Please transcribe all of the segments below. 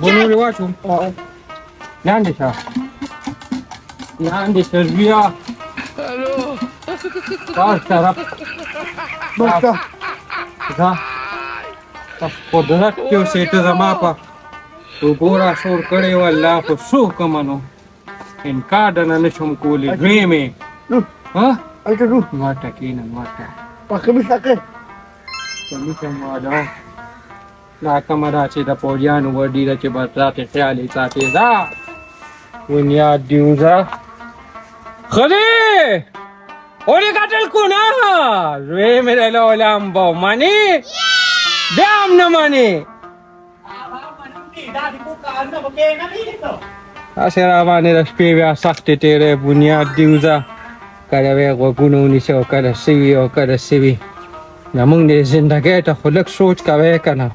الله اكبر عندي تربية صار شرف دا قدرت کې اوسېته زما په وګوره شور کړی والله خو څو کمنو انکار دنه نشم کولی دوی مې ها ماته کېنه ماته کمیشه ماده دا کمه ده چې د پوځیانو وډي ده چې بس راتې خیال یې ساتې ده بنیاد دې وځه خدي اولی قتل کنه روی میره لولم با منی دام نمانی اسیر آبانی رشپی بیا سخت تیره بنیاد دیوزا کده وی غوگونو نیسه و کده سیوی و کده سیوی نمونگ دی زندگی تا خلق سوچ که کنه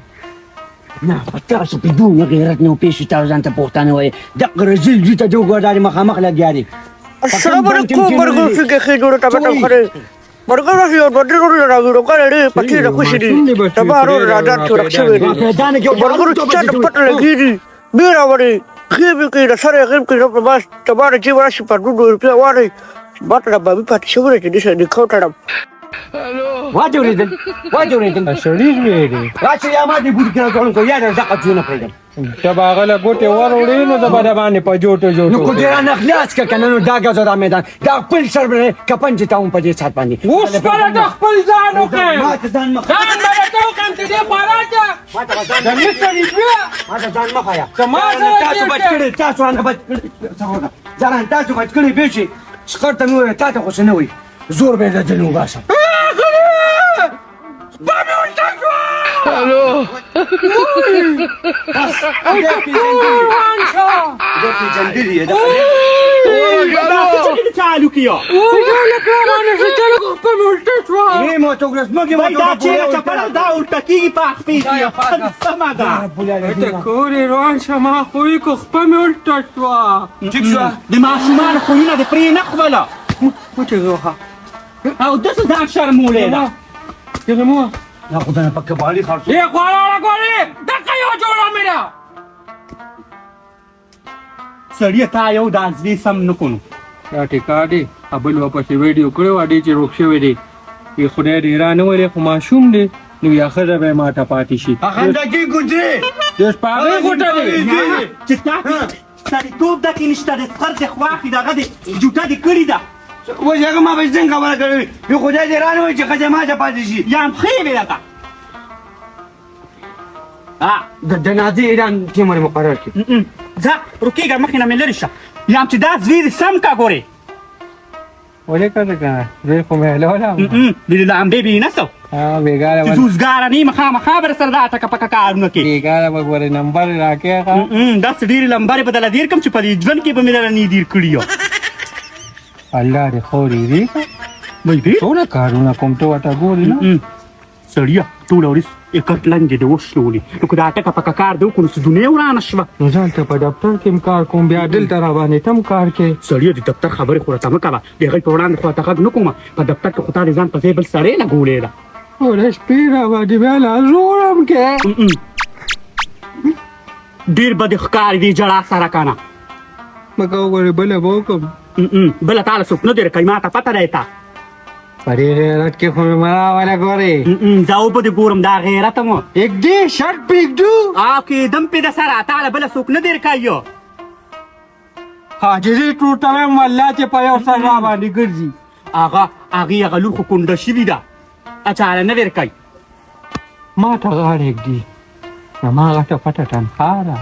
نه تاسو بدون غیرت نه پیش تاسو ته پوښتنه وای د رزل جته جو ګرداري مخامخ لګیاري السلام علیکم برګو فکر کې جوړ ټاپټ خره برګو راځي او بدر ورو راغلو کړه پټي راخوشي دي تبارو راځه څو رخصوي دي برګو چې پټ لګيږي بیره وړي خېبه کې سره غیب کې په باس تبار چې ورشي په 2 روپیا وړي باټه به پټ شوره چې دې کوټړم واجوريدل شریف ویری راځي یا ما دې ګور کې راځم کو یا دې ځکه جون پېدم تبا غله ګوټه وروړي نو د باندې په جوټو نو کو دې نه خلاص ک کنه نو دا غزو دا میدان دا خپل سر باندې کپن چې تاون په دې سات باندې اوس پر د خپل ځان وکړ ما ته ځان مخ ځان باندې ته کوم ته دې پاراته ما ته ځان د مستری بیا ما ته ځان مخ یا کما تاسو بچ کړی تاسو نه بچ کړی ځان تاسو بچ کړی به شي څخرته نو تاسو خو نه وي زور به د جنو باسه بابي ولتاكوا الو تعالوا كيا وجالك انا شتلك قملتوا ايه ما تقرص ما جي ما دا چې چپړه دا ولټکیږي په خپل سما دا تکوري روان شما خوې کو خپل ولټوا ټیک شو د ماشومان خوونه د پرې نه خپله وچغوها او دسه ځان شرمولې ده يغموها لا خدانا بك بالي خالص يا قوالا قولي دقا يو جولا ميرا سړی تا یو د ازوی سم نکونو یا ټیکا دی ابل واپس ویډیو کړو اډی چې روښ شوی دی یې خدای دې را نه ورې خو ماشوم دی نو یا خزه به ماته پاتې شي اخنده کی ګوتری دې پاغه ګوټه دی چې تا سړی توپ دکې نشته د سخر د خواخې دغه دی جوټه دې کړې ده وجهه ما به څنګه خبره کوي یو خدای دې رانه وي چې خځه ما ته پاتې شي یا هم خې وې ده د جنازې اعلان ټیمر مقرر کړي ځه رکیږه مخې نه مې لرې شه یا هم چې دا زوی دې سم کا ګورې ولې کړه کنه زه خو مې هلولا دې د امبې بي نسو بیګاره چې زوزګاره نه مخامخا بر سره دا ټکه پکه کارونه کوي بیګاره وګوره نمبر راکې دا ډېرې لمبرې بدله دیر کم چې په دې ژوند کې به مې دله نه دیر کړي یو الله دې خوري دې وای دې څونه کارونه کوم ته وتا ګوري نو سړیا ټول اورس اکټ لاندې د وښلولې نو که دا ټکه پکه کار دی وکړو څه دنیا ورانه شوه نو ځان ته په دفتر کې کار کوم بیا دلته را باندې تم کار کې سړیا د دفتر خبرې خو راته مه کوه د هغې په وړاندې خو راته غږ نه کوم په دفتر کې خو تا د ځان په ځای بل سړی لګولې ده ټوله شپې را باندې بیا لا زورم کې ډېر به دې ښکار دي جړا سره کنه مکه وګورې بله به وکړم بله تاله څوک نه دی رکوي ما ته پته دی تا په دې غیرت کې خو مې مړه والا ګورې زه اوبه دې ګورم دا غیرت مو اګدې شرط پرېږدو کېدم پې د سره تاله بله څوک نه دی رکوي حاجري ټوټه وایم والله چې په یو سر را باندې ګرځي هغې لور خو کونډه شوي ده اچاله نه دی رکوي ما ته غاړه اګدي ما غټه پټه تنخوا ده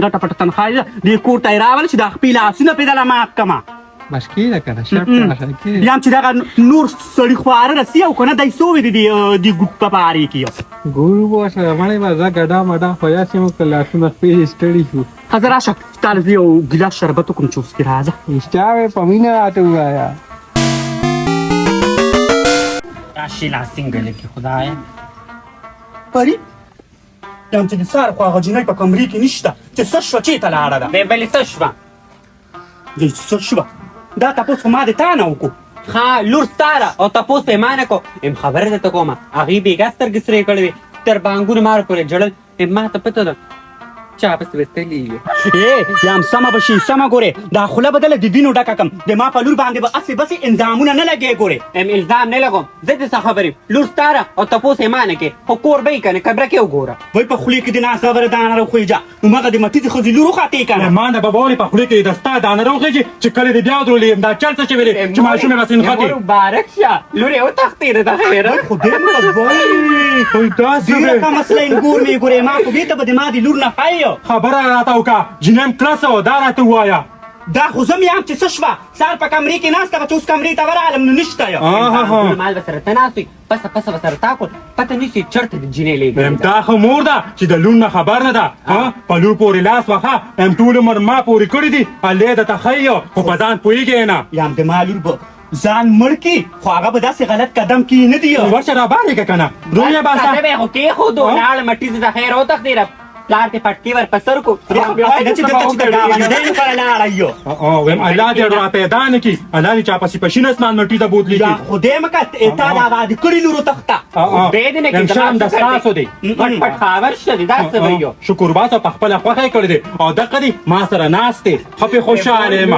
ګټه پټه تنخوا ده دې کور ته یې راول چې دا خپې لاسونه پې دله مات کړمه مشکله کنه شرط راشه که یم چې دغه نور سړي خواره رسی او کنه دای سوې دی ګوت په پاره کیو ګورو باشه باندې وځه ګډا مډا خویا چې مو کلاسونه په استړی شو حاضر راشه تعال زه یو ګلاس شربت کوم چوس کی راځه اشتاوه پمینه راته وایا راشي لا سنگل کی خدایا پری یم چې د سار خو هغه جنۍ په کمرې کې نشته چې څه شوه چېرته لاړه ده به بلې څه شوه دی څه شوه دا تپوس خو ما د تا نه وکړو ها لور ستا ده او تپوس پې ما نه کو ام خبره درته کومه هغې بېګا سترګې سرې کړې وې تر بانګونه مار پورې جړل ما ته پته ده چا پسې به تللي وي یم سمه به شي سمه ګورې دا خوله به دله د وینو ډکه کړم د ما په لور باندې به هسې بسې الزامونه نه لګې ګورې ام الزام نه لګوم زه دې څه خبرې لور ستا ده او تپوس یې ما نه کې خو کور به یې که نه قبره کې وګوره وای په خولې کې د ناصبره دانه راخویجه همغه د مټیځې ښځې لور وخاتې که نه ما نه به وړې په خولې کې د ستا دانه راوخېږي چې کله دې بیا ودرولې دا چل څه چې ویلې چې ماشومې بس نښتې مبارک شه لور یې وتښتېده د خیره خدای مې وای ډېره ښه مسله انګور مې ګورې ما خو بېرته به د ما د لور نه ښایي خبره راته وکړه جنیم کلاسه و دا راته ووایه دا خو زه مې یم چې څه شوه سهار په کمرې کې ناسته وه چې اوس کمرې ته ورغلم نو نشته یم مال به سره ته ناست وي پسه پسه به سره تا کړ پته نه شي چېرته د جینۍ لېږي دا خو مور ده چې د لور نه خبر نه ده په لور پورې لاس وخه ام ټول عمر ما پورې کړي دي الله درته ښایي خو په ځان پوهېږې نه یم د ما لور به ځان مړ کړي خو هغه به داسې غلط قدم کښي نه دي ورشه راباندې که که نه روی یې باسه به یې خو کېښودو لاړه مټیزې د خیر وتښتېده پلار ته پټکي ور په سر کو چې دلته چې د ګاونډۍ لپاره لاړه یو ویم الله دې را پیدا نه کړي الله دې چا پسې په شین اسمان مټي ته بوتلي یا خدای مکه تا دا وعده کړي لورو تخته به دې نه کې شام د ستاسو دی پټ پټ خبر شه دي دا څه وایو شکر باسه په خپله خوښه یې کړی دی او دقه دی ما سره ناست دی ښه پې خوشحاله یم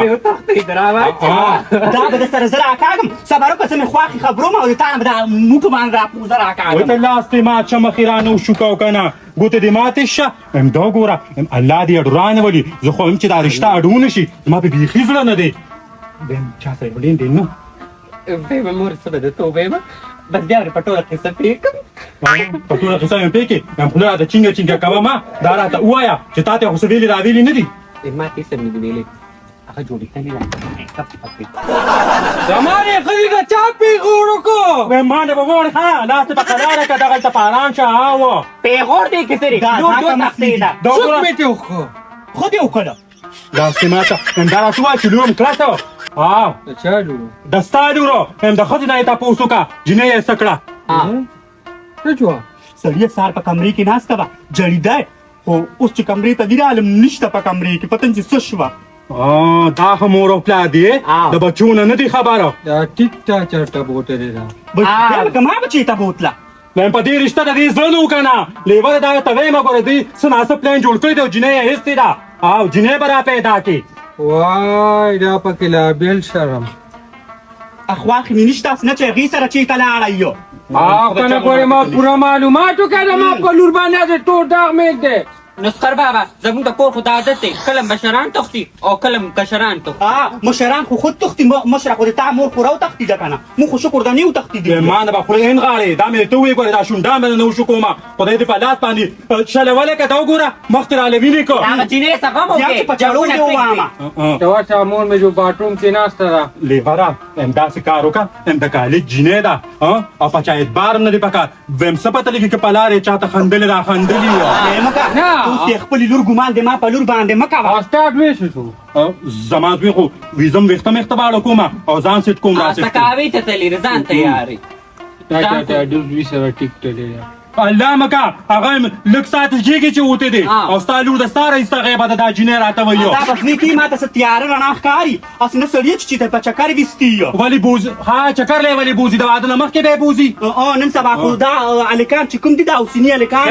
دا به د سره زه راکاږم سبا وروسته مې خواښې خبروم او د تا نه به دا موټو باندې راپوزه راکاږم وته لاس دې مات شه مخې رانه وشوکه او که نه ګوتې دې ماتې شه ام دا ګوره الله دې اډرانه ولي زه خو یم چې دا رشته اډونه شي زما په بیخي زړه نه دی ویم چا سره ولین دی نو به مور څه به د توبې ما بس بیا په ټوله قصه پېکم په ټوله قصه یم پېکې یم خوله راته چینګه چینګه کوه ما دا راته ووایه چې تا ته خو څه ویلي راویلي نه دي ما کیسه مې دي ویلې هغه جوړې کړې ده زمانه خدي دا چا پیغورو کو ویم ما نه به ووړې ښه لاس دې په قراره که دغلته په ارام شه هاوه پیغور دی کې سری لور دو تښتېده څوک مې ته وخو خو دې وکړه لاس دې ماته یم دا راته ووایه چې لور م کلاسه وه د چا لورو د ستا لورو یم د ښځې نه یې تپوس وکړه جینۍ یې څه کړه څه جوه سړی سهار په کمرې کې ناسته وه جړېده خو اوس چې کمرې ته دي رالم نشته په کمرې کې پته چې څه شوه دا خو مور او پلار دی د بچو نه نه دي خبره دا ټیک ټا چرته بوتلې ده بیا لکه ما به چېرته بوتله ویم په دې رشته د دې زړه نه و که نه لیوه دا ته ویمه ګوره دوی څه ناسه پلان جوړ کړی دی او جینۍ یې ایستې ده او جینۍ به را پیدا کړي وای دا پکې لا بیل شرم اخواخ مې نشته نه چې هغې سره چېرته لاړه یو او کنه ګورې ما پوره معلومات وکړه ما په لور باندې د ټول داغ مېږ دی نسخر بابا زموږ د کور خو دا عادت دی کله مشران تښتي او کله کشران تښتي مشران خو خود تښتي مشره خو د تا مور خو راوتښتېده که نه موږ خو شکر ده نه یو تښتېدي ما نه به خولې انغاړې دا مې ته وویې ګورې دا شونډه مې نه وشو کومه خدای دې په لاس باندې شلولی که ته وګوره مخ ترې راله وینې که هغه جینۍ څه غم یا چې په چړو دې ووامه ته ورشه مور مې جو باټروم کې ناسته ده لیوره همداسې کار وکړه هم د کالج جینۍ ده او په چا اعتبار هم نه دی پکار ویم څه پته لګي که په لارې چاته خندلې را خندلي وه اوس یې خپلې لور ګمان د ما په لور باندې مه کوه استاد ویشو شو زما زوی خو ویزم ویښته مېښته باړه کومه او ځان سیټ کوم را سیټ کوم سکاوي ته تللی ځان تیارې دا ډېر دوی سره ټیک ټلې ده الله مکه هغه لږ ساعت کېږي چې وتې دی او ستا لور د ستا رئیسته غیبه ده دا جینۍ راته ویو دا بس نه کېږي ما ته څه تیاره رڼا ښکاري هسې نه سړی چې ته په چکر ویستي یو ولې بوزي ها چکر لی ولې بوزي د واده نه مخکې به یې بوزي نن سبا خو دا هلکان چې کوم دي دا اوسني هلکان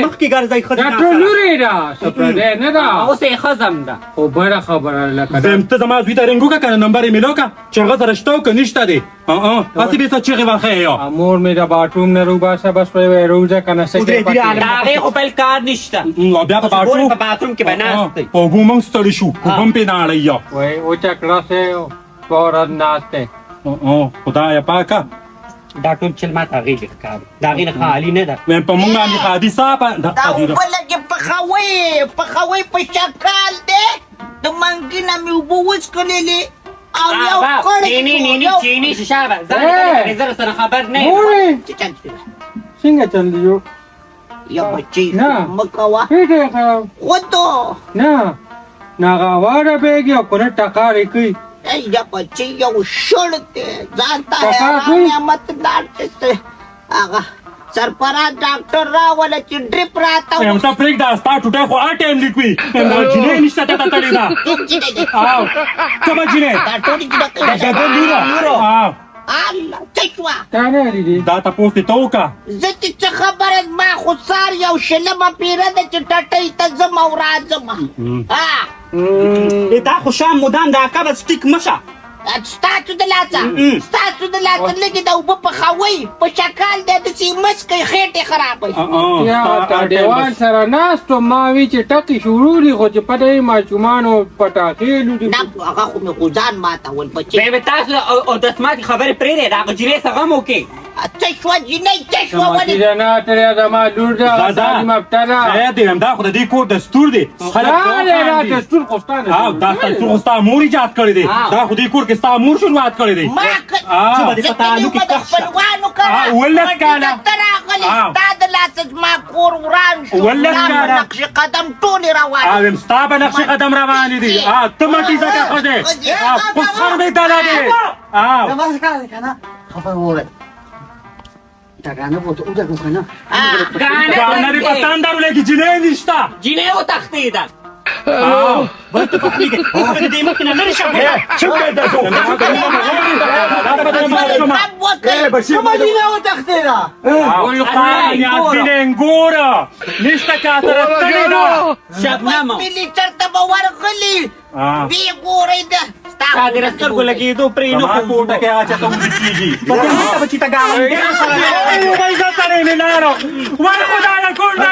مخکې ګرځئ ښځې دا ټول لورې ده څه پردی نه ده اوس یې ښځم ده خو بله خبره لکه زم ته زما زوی ته رنګ وکړه که نه نمبر یې مې لوکړه چې هغه سره شته او که نشته دی هسې بې څه چغې وښیې یو مور مې د باټروم نه روباسه بس وی روزه کنه د هغې خو بل کار نشته او بیا په باتروم کې به ناست دی په اوبو موږ ستړي شو اوبه هم پې ناړئ یو وی اوچه کړه سه فورا ناست دی خدایه پاکه دا ټول چل ما ته هغې کې ښکاري د هغې نه خالي نه ده ویم په موږ باندې خادي صافه دا اوبه لږې پخوئ په شکال دی د منګي نه مې اوبه وڅښلې او یو کړی نینی چینی شابه ځان زره سره خبر نه وای چل څنګه چل دیو یا بچی نه. مکوا پیټه خراب خودو نه ناغاواره بیگی کنه ټکارې کوي یا بچی یو شړته ځانته کاکا حیران کوي؟ نعمت دار چې هغه سرپرست ډاکټر راوله چې ډریپ راته هم ته پرېږده ستا ټوټه خو هر ټایم لیکوي جینۍ نشته ته ته تړې ده او کومه جینۍ دا ټول چې د ده لوره او الله چشوا تا نه لیدې دا تپوس دې ته وکړه زه چې څه خبره ما خو سار یو شلمه پیره ده چې ټټۍ ته ځم او راځم دا خو شام مدام د عقبه سټیک مشه ستاسو د لاسه لږې د اوبه پخوئ په شکال دی داسې مسکئ خېټې خرابوي یا تا دیوال سره ناستو ما وی چې ټکې شروع دي خو چې پته یې ماشومانو پټاکې لوټي نه هغه خو مې خو ځان ماتول بچې به تاسو او د سمات خبرې پرې دی دا غجرې څنګه مو کې څه شوه جینۍ څه شوه ولې چې نه تریا زما لور ده تعلیم ابتلا خیر دی همدا خو د دې کور دستور دی خلک را دستور خوستانه او دا ستاسو خو ستا مور ایجاد کړی دی دا خو دې کور کې ستا مور شروعات کړی دی ما زه د خپلوانو کړه ولس کاله ته راغلی ستا د لاسه زما کور وران شو ولس کاله نقش قدم ټولې روانې او هم ستا به نقش قدم روانې دي ته مټې ځکه ښځې اوس خر دې دلا دی او गाना भी पता अंदर लेके जिने निष्ठा جینې و تختیده بل ته پخلی کې د دې مخ نه لري شګه چنګ ده زو والقرآن يعطينا نقورة ليش تكاثرت تلنا شبنمو ملي چرته به ورغلي وی ګورې ده تا دې سترګو لګېدو پرې نه خو کوټه کې اچا ته کیږي بده ماته بچی تا ګاون دې سره وای زتره نه لارو وای خدای کول دا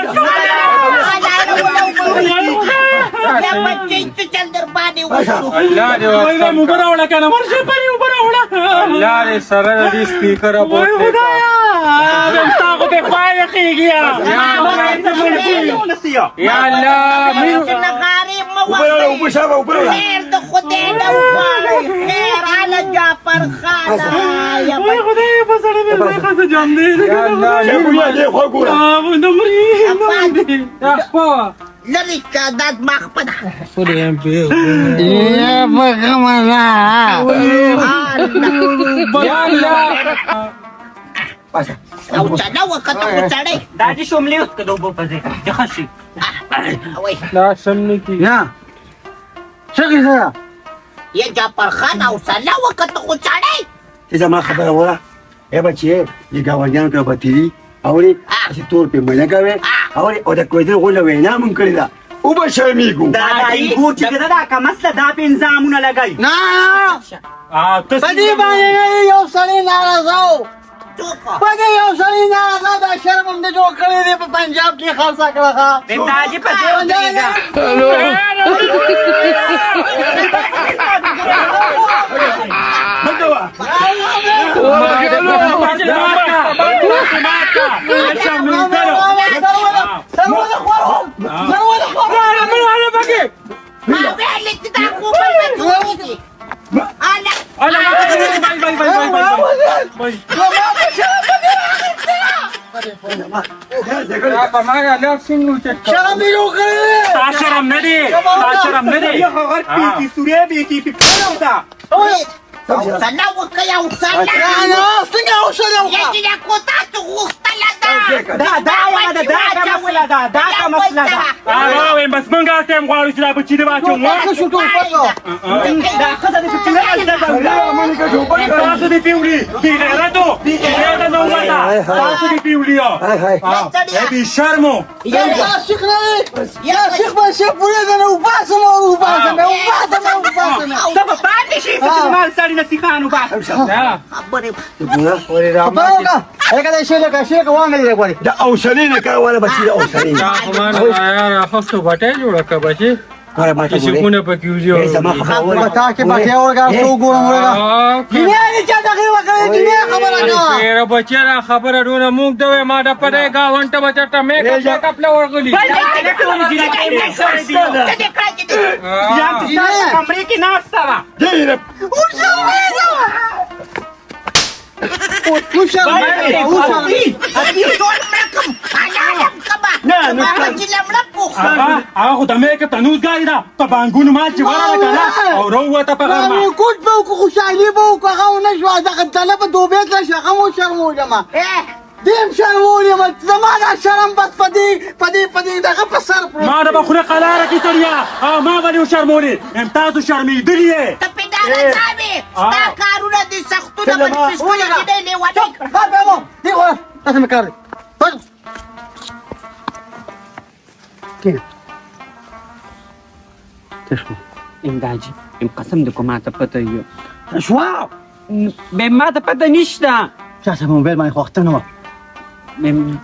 یا بچې څه چل در باندې وشو الله دې وای مو براوړه کنه ورشه پرې براوړه الله دې سره دې سپیکر ابو ستا خو په پای کېږي یا الله نغاري خیر د خدای د وغواړئ خیر على جعفر خان یا خدای په سره مې خاصه جام دی یا الله یا خو لري کادات مخپده یا الله او څنګه وکړه خو سړی دا دې شوملې اوس کدو په پځې د خشي وای لا سمني کی یا جعفر خان او څنګه وکړه خو سړی چې زما خبره وره ای بچي یې ګاونډیانو ته بتیری اوري چې تور په مله کوي اوري او د کویدل غول وینا مونږ کړی دا او به شرمېږو دا ایګو چې دا کا مسله دا په انځامونه لګای نه ته بدی باندې یو سړی ناراضه پدې یو سړی ناراضه دا شرم هم دې جوړ کړی دی په پنجاب کې خاصه کړه د تاجي په ځای ودرېږه شرم نه دی سوریه بي کې دا څنګه وکړه یو څنګه څنګه وشله یا کوتا ته وختله دا مسله دا مسله ده وایم بس مونږه ټیم غواړو چې دا بچی دی واچو دا خزه دې په تاسو دې پیولي بی غیرتو دا نو ولا تاسو دې پیولي ای بی شرمو یا شیخ نه یا شیخ به شیخ پوره نه وباسم ته په پاتې شي چې مال سړی نصیحانو با د اوسنۍ نه کار ولا بچي د اوسنۍ یار خپل بټه جوړه کا بچي ګوره ما ته ګورې شکونه پکې وځي ای زما خبره واوره. بتا کې بټیا ورګا سو ګورم ورګا دنیا دې چا دغه وکړې دنیا خبره کا پیره بچیرا خبره دونه موږ ته ما د پدې گاونټه بچټه میک اپ له ورغلی یا ته سره کمرې کې ناسته وه ډېره هغه خو د میک اپ تنوز ګاډي ده په بانګونو مال چې وراله که نه او راووته په غرمه کوټ به وکړو خوشحالي به وکړو هغه ونه شوه دغه طلب دوبۍ تله شي هغه مو شرمولم دیم شرمولم زما دا شرم بس په دې دغه په سر پروت ما د به خولې قلاره کې سړیا او ما ولې وشرمولې ام تاسو شرمېدلي یې ته پیداره صاحبې ستا کارونه دي سختونه به دې پسکونه کې دی لیونی دی وره تاسو مې کار دی امداجي ام قسم دې کوم ما ته پته یو شوا به ما ته پته نشته چاته موبایل باندې وخت نه و ام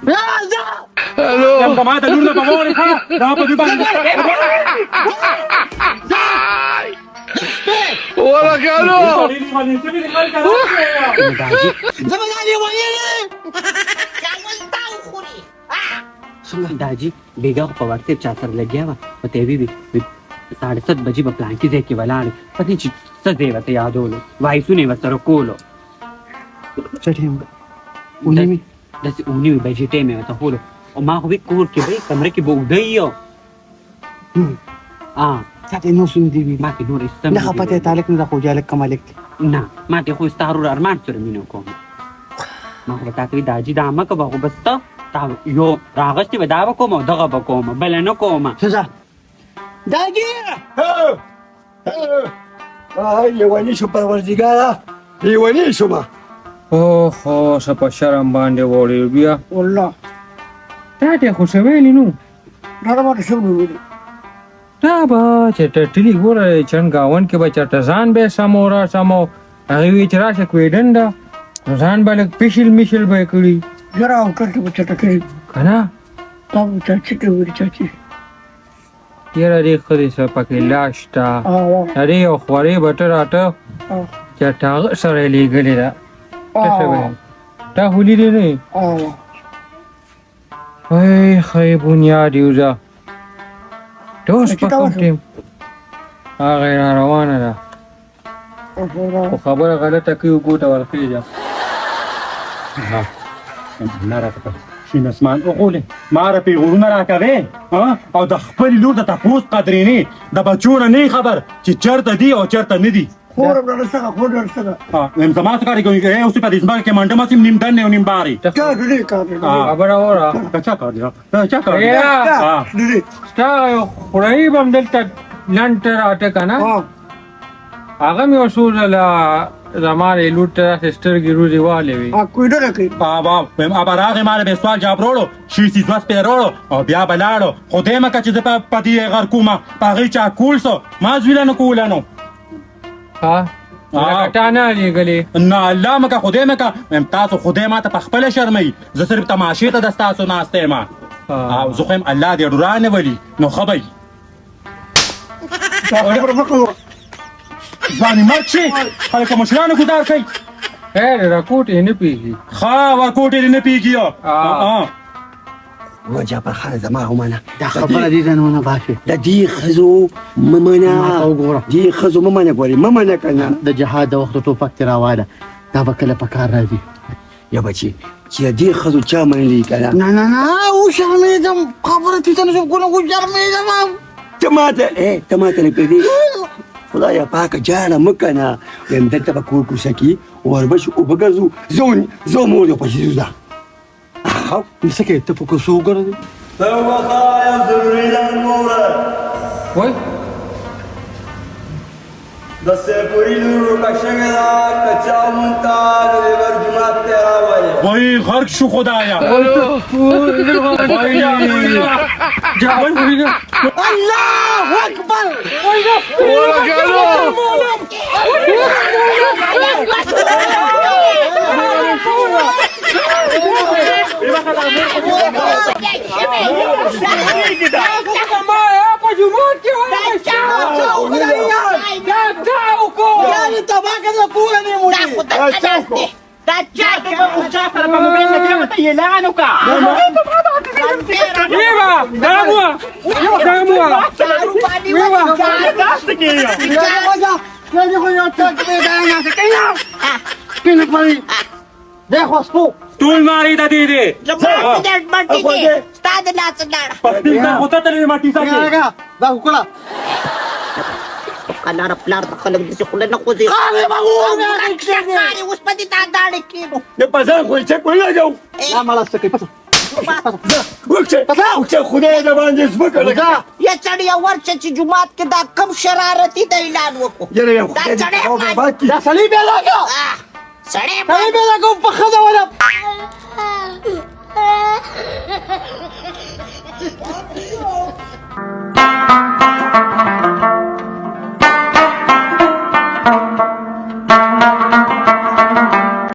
که ما ته لور نه به وړې ښه دا په دوی باندې दाजी बेगा को पवार से चासर लग गया वा ते भी 7:30 बजे पे प्लान की देख के वलाने पति सदे वते याद होलो वाइसु ने वसरो कोलो चटिम दस उनी बजटे में तो होलो और मां को भी कोर के भाई कमरे की बोगदइयो हां چاته نو سن دی ما کې نور استم نه پته تعلق نه خو جالک کمالک نه ما ته خو ستارو ارمان سره مينو کوم ما خو تا کې داجي دامه کو به بس تا یو راغشتي به دا کوم دغه به کوم بل نه کوم سزا داجي لیونی شو پروردګاره لیونی شومه اوه سپا شرم باندې وړي بیا والله تا ته خو شویلی نو دا ما ته شو ویل دا به چې ټټلی ګوره چن گاون کې به چرته ځان به سمورا سمو هغه وی چې راشه کوي ډنډه ځان به لږ پیشل میشل به کړي جرا او کړه په چټه کې کنه تا چې ته وری چې یاره دې خدای سره پکې لاشتا اړې او خوري بټر اټه چې تا سره لګلې دا تا هولي دې نه وای خی بنیاد یوزا دوست پکم تیم هغه روانه ده خو خبره غلطه کوي ګوته ورخېږه نه راته شین اسمان وقولې ما را پیغورونه راکوې او د خپلې لور د تپوس قدرې نه د بچو نه نه خبر چې چېرته دي او چېرته نه دي خور ورسره خور ورسره ام زما څه کاري کوي اوس په دې ځمکه کې منډه ماسیم نیم دنې او نیم باري کار دې کار دې خبره وره چا کار دی چا کار دی دې ستا خورایي به هم دلته لنډ راټه که نه هغه مې وسوزله زما د لور ته داسې سترګې روزې والې وې کوی ډېره کوي ابا راغې ما د سوال جواب وروړو شي سیزوس پې وروړو او بیا به لاړو خو دې مکه چې زه په دې غر کومه په هغې چا کول سو ما زویله نه کوله نو لکه تا نه لېږلې نه الله مکه خدای مکه تاسو خدای ما ته په خپله شرموي زه صرف تماشې ته د ستاسو ناسته یم او زه خو یم الله دې ډورانه ولي نو ښه به ځواني مرګ شي خلک مشرانو ګزار کوي خیر راکوټ یې نه پېږي ښه ورکوټ یې نه پېږي وجه پر خان زما ومنه دا خبره دې نه نه باشي د دې ښځو مه منه دې ښځو مه منه ګورې مه منه که نه د جهاد د وخت ټوپک تې راواله دا به کله په کار راځي یا بچي چې د دې ښځو چا منلي که نه نه نه نه وشرمېدم خبره دې ته نه شم کولی وشرمېدم ته ماته نه پرېږدې خدایا پاکه جاړه مه که نه ویم دلته به کور کوڅه کې وربشو اوبه ګرځو زه مور یو پسې ځو څه کوې ته په کوڅو وګوره وای د سپوري لورو کشنګه دا کچا مونتا د ور جمعه ته راوړې وای غرق شو خدایا الله اکبر ټول تبا کړل پوره نه دا مونږ خو د انس دی دا چا دی چا سره په موبایل کې وته اعلان وکړه ویوا داموا چارو باندې وځه تاسو کې ټول ماری د دې دې زما د منټي دی ستا د لاس لاړه پستی کا ہوتا تلې ماټی ساګه کلاره پلار د خلک د خوله نه خوځي کاري اوس په دې تا داړې کېنو د پزان خو چې کوی لګاو لا مړه سکه پس وکړه خدای دې باندې سپکه لګا یا چړیا ورچ چې جمعات کې دا کم شرارتي د اعلان وکړو یره یو دا خدای چړې دې باندې دا سړی به لاګو سړې سړی به لاګو په خزه ولا